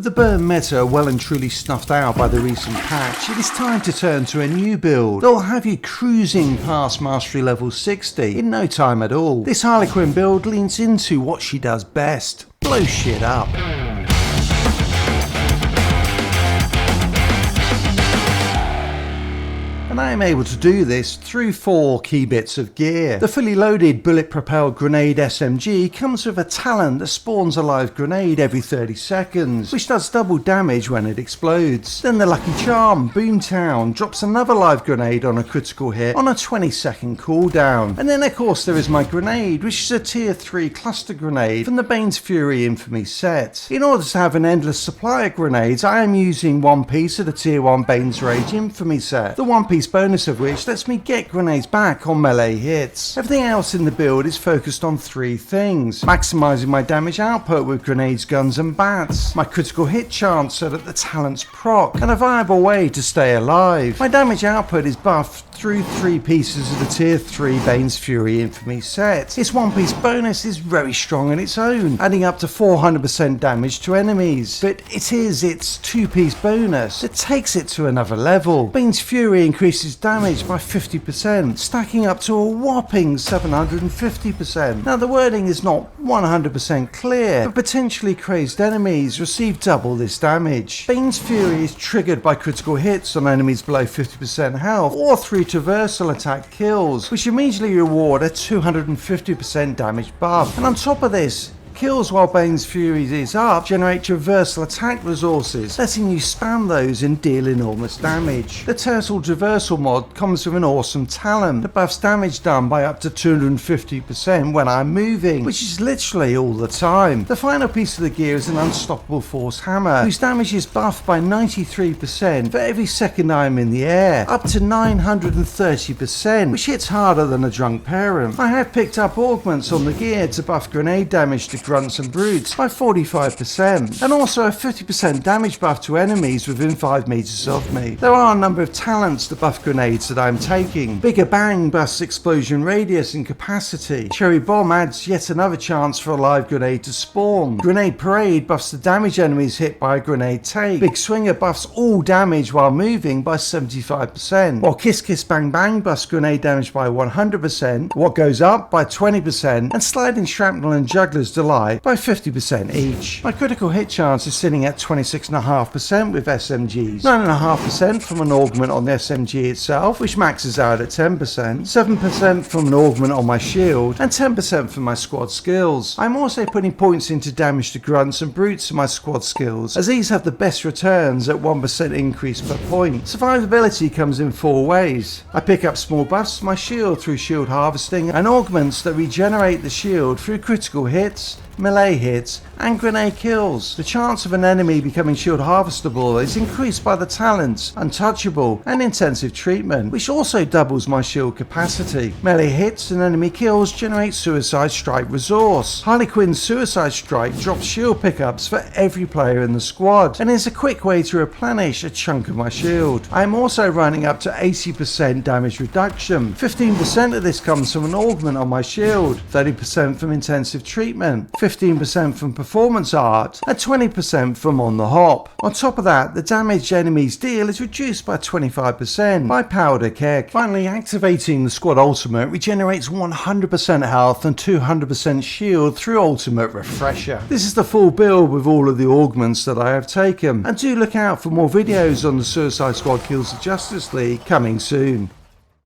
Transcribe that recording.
With the burn meta well and truly snuffed out by the recent patch, it is time to turn to a new build that will have you cruising past mastery level 60 in no time at all. This Harley Quinn build leans into what she does best: blow shit up. And I am able to do this through 4 key bits of gear. The fully loaded bullet propelled grenade SMG comes with a talent that spawns a live grenade every 30 seconds, which does double damage when it explodes. Then the lucky charm Boomtown drops another live grenade on a critical hit on a 20-second cooldown. And then of course there is my grenade, which is a tier 3 cluster grenade from the Bane's Fury Infamy set. In order to have an endless supply of grenades, I am using one piece of the tier 1 Bane's Rage Infamy set, the one piece bonus of which lets me get grenades back on melee hits. Everything else in the build is focused on 3 things: maximising my damage output with grenades, guns and bats, my critical hit chance so that the talents proc, and a viable way to stay alive. My damage output is buffed through 3 pieces of the tier 3 Bane's Fury Infamy set. Its one piece bonus is very strong on its own, adding up to 400% damage to enemies, but it is its 2-piece bonus that takes it to another level. Bane's Fury increases damage by 50%, stacking up to a whopping 750%. Now the wording is not 100% clear, but potentially crazed enemies receive double this damage. Bane's Fury is triggered by critical hits on enemies below 50% health or through traversal attack kills, which immediately reward a 250% damage buff. And on top of this, kills while Bane's Fury is up generate traversal attack resources, letting you spam those and deal enormous damage. The Turtle Traversal mod comes with an awesome talent that buffs damage done by up to 250% when I'm moving, which is literally all the time. The final piece of the gear is an Unstoppable Force Hammer, whose damage is buffed by 93% for every second I am in the air, up to 930%, which hits harder than a drunk parent. I have picked up augments on the gear to buff grenade damage to grunts and brutes by 45%, and also a 50% damage buff to enemies within 5 meters of me. There are a number of talents that buff grenades that I am taking. Bigger Bang buffs explosion radius and capacity. Cherry Bomb adds yet another chance for a live grenade to spawn. Grenade Parade buffs the damage enemies hit by a grenade take. Big Swinger buffs all damage while moving by 75%, while Kiss Kiss Bang Bang buffs grenade damage by 100%, what goes up by 20%, and Sliding Shrapnel and Juggler's Delight by 50% each. My critical hit chance is sitting at 26.5% with SMGs, 9.5% from an augment on the SMG itself, which maxes out at 10%, 7% from an augment on my shield, and 10% from my squad skills. I'm also putting points into damage to grunts and brutes in my squad skills, as these have the best returns at 1% increase per point. Survivability comes in 4 ways. I pick up small buffs to my shield through shield harvesting, and augments that regenerate the shield through critical hits, melee hits and grenade kills. The chance of an enemy becoming shield harvestable is increased by the talents Untouchable and Intensive Treatment, which also doubles my shield capacity. Melee hits and enemy kills generate Suicide Strike resource. Harley Quinn's Suicide Strike drops shield pickups for every player in the squad and is a quick way to replenish a chunk of my shield. I am also running up to 80% damage reduction. 15% of this comes from an augment on my shield, 30% from Intensive Treatment, 15% from performance art, and 20% from on the hop. On top of that, the damage enemies deal is reduced by 25% by Powder Keg. Finally, activating the squad ultimate regenerates 100% health and 200% shield through ultimate refresher. This is the full build with all of the augments that I have taken, and do look out for more videos on the Suicide Squad Kills the Justice League coming soon.